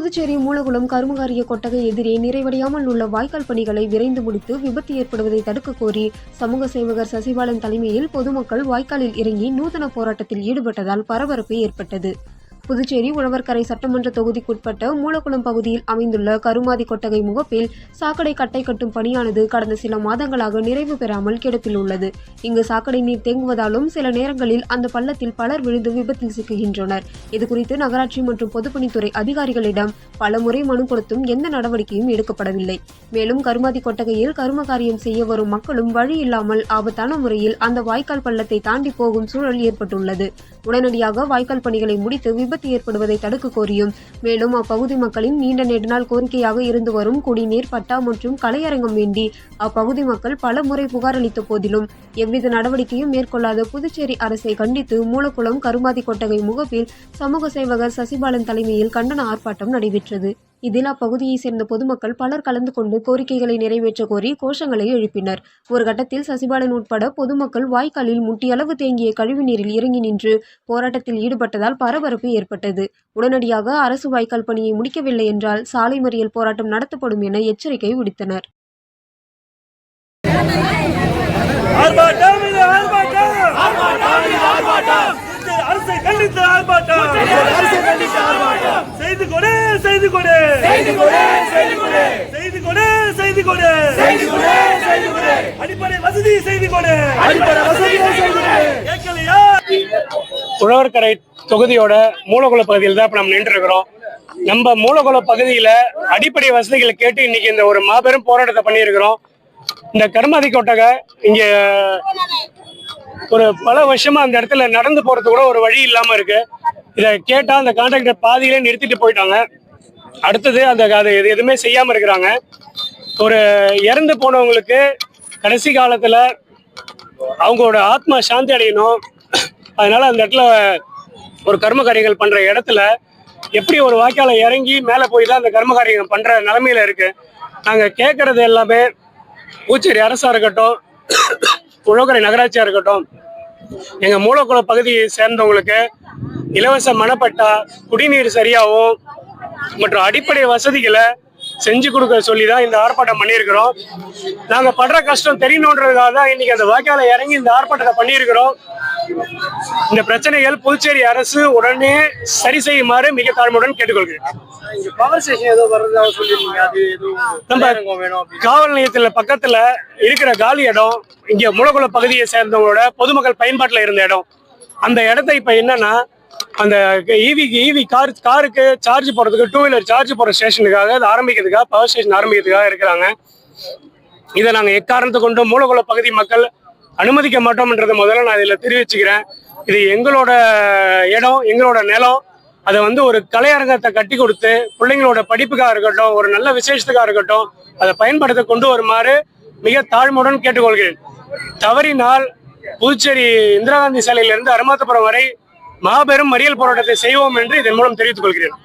புதுச்சேரி மூலகுளம் கருமகாரிய கொட்டகை எதிரே நிறைவடையாமல் உள்ள வாய்க்கால் பணிகளை விரைந்து முடித்து விபத்து ஏற்படுவதை தடுக்க கோரி சமூக சேவகர் சசிபாலன் தலைமையில் பொதுமக்கள் வாய்க்காலில் இறங்கி நூதன போராட்டத்தில் ஈடுபட்டதால் பரபரப்பு ஏற்பட்டது. புதுச்சேரி உழவர்கரை சட்டமன்ற தொகுதிக்குட்பட்ட மூலகுளம் பகுதியில் அமைந்துள்ள கருமாதி கொட்டகை முகப்பில் சாக்கடை கட்டை கட்டும் பணியானது கடந்த சில மாதங்களாக நிறைவு பெறாமல் கிடப்பில் உள்ளது. இங்கு சாக்கடை நீர் தேங்குவதாலும் சில நேரங்களில் அந்த பள்ளத்தில் பலர் விழுந்து விபத்தில் சிக்குகின்றனர். இதுகுறித்து நகராட்சி மற்றும் பொதுப்பணித்துறை அதிகாரிகளிடம் பலமுறை மனு கொடுத்தும் எந்த நடவடிக்கையும் எடுக்கப்படவில்லை. மேலும் கருமாதி கொட்டகையில் கருமகாரியம் செய்ய வரும் மக்களும் வழி இல்லாமல் ஆபத்தான முறையில் அந்த வாய்க்கால் பள்ளத்தை தாண்டி போகும் சூழல் ஏற்பட்டுள்ளது. உடனடியாக வாய்க்கால் பணிகளை முடித்து விபத்து ஏற்படுவதை தடுக்க கோரியும், மேலும் அப்பகுதி மக்களின் நீண்ட நெடுநாள் கோரிக்கையாக இருந்து வரும் குடிநீர் பட்டா மற்றும் கலையரங்கம் வேண்டி அப்பகுதி மக்கள் பல முறை புகார் அளித்த போதிலும் எவ்வித நடவடிக்கையும் மேற்கொள்ளாத புதுச்சேரி அரசை கண்டித்து மூலகுளம் கருமாதி கொட்டகை முகப்பில் சமூக சேவகர் சசிபாலன் தலைமையில் கண்டன ஆர்ப்பாட்டம் நடைபெற்றது. இதில் அப்பகுதியைச் சேர்ந்த பொதுமக்கள் பலர் கலந்து கொண்டு கோரிக்கைகளை நிறைவேற்ற கோரி கோஷங்களை எழுப்பினர். ஒரு கட்டத்தில் சசிபாலன் உட்பட பொதுமக்கள் வாய்க்காலில் முட்டியளவு தேங்கிய கழிவுநீரில் இறங்கி நின்று போராட்டத்தில் ஈடுபட்டதால் பரபரப்பு ஏற்பட்டது. உடனடியாக அரசு வாய்க்கால் பணியை முடிக்கவில்லை என்றால் சாலை மறியல் போராட்டம் நடத்தப்படும் என எச்சரிக்கை விடுத்தனர். உழவர்கரை தொகுதியோட மூலகுள பகுதியில் தான் இப்ப நம்ம நின்று இருக்கிறோம். நம்ம மூலகுள பகுதியில அடிப்படை வசதிகளை கேட்டு இன்னைக்கு இந்த ஒரு மாபெரும் போராட்டத்தை பண்ணியிருக்கிறோம். இந்த கருமாதி கொட்டகை இங்க ஒரு பல வருஷமா அந்த இடத்துல நடந்து போறது கூட ஒரு வழி இல்லாம இருக்கு. இதை கேட்டா அந்த கான்ட்ராக்டர் பாதியிலே நிறுத்திட்டு போயிட்டாங்க. அடுத்தது அது எதுவுமே செய்யாம இருக்கிறாங்க. ஒரு இறந்து போனவங்களுக்கு கடைசி காலத்துல அவங்களோட ஆத்மா சாந்தி அடையணும். அதனால அந்த இடத்துல ஒரு கர்மகாரியங்கள் பண்ற இடத்துல எப்படி ஒரு வாய்க்கால இறங்கி மேல போய் தான் அந்த கர்மகாரியங்கள் பண்ற நிலைமையில இருக்கு. நாங்க கேட்கறது எல்லாமே புதுச்சேரி அரசா இருக்கட்டும், உழவர்கரை நகராட்சியா இருக்கட்டும், எங்க மூலகுள பகுதியை சேர்ந்தவங்களுக்கு இலவச மனப்பட்டா, குடிநீர் சரியாகவும் மற்றும் அடிப்படை வசதிகளை செஞ்சு கொடுக்க சொல்லிதான் இந்த ஆர்ப்பாட்டம் பண்ணியிருக்கிறோம். நாங்க படுற கஷ்டம் தெரியணுன்றதுக்காக தான் இன்னைக்கு அந்த வாய்க்கால இறங்கி இந்த ஆர்ப்பாட்டத்தை பண்ணியிருக்கிறோம். இந்த பிரச்சனைகள் புதுச்சேரி அரசு உடனே சரி செய்யுமாறு மிக தாழ்மையுடன் கேட்டுக்கொள்கிறேன். நம்ம காவல் நிலையத்துல பக்கத்துல இருக்கிற காலி இடம் இங்க மூலகுள பகுதியை சேர்ந்தவங்களோட பொதுமக்கள் பயன்பாட்டுல இருந்த இடம். அந்த இடத்த இப்ப என்னன்னா அந்த ஈவி காருக்கு சார்ஜ் போறதுக்கு, டூ வீலர் சார்ஜ் போற ஸ்டேஷனுக்காக அதை ஆரம்பிக்கிறதுக்காக, பவர் ஸ்டேஷன் ஆரம்பிக்கிறதுக்காக இருக்கிறாங்க. இதை நாங்க எக்காரணத்தை கொண்டு மூலகுள பகுதி மக்கள் அனுமதிக்க மாட்டோம்ன்றதை முதல்ல நான் இதுல தெரிவிச்சுக்கிறேன். இது எங்களோட இடம், எங்களோட நிலம். அதை ஒரு கலையரங்கத்தை கட்டி கொடுத்து பிள்ளைங்களோட படிப்புக்காக இருக்கட்டும், ஒரு நல்ல விசேஷத்துக்காக இருக்கட்டும், அதை பயன்படுத்த கொண்டு வருமாறு மிக தாழ்மையுடன் கேட்டுக்கொள்கிறேன். தவறினால் புதுச்சேரி இந்திரா காந்தி சாலையிலிருந்து அருமாத்தபுரம் வரை மாபெரும் மறியல் போராட்டத்தை செய்வோம் என்று இதன் மூலம் தெரிவித்துக் கொள்கிறேன்.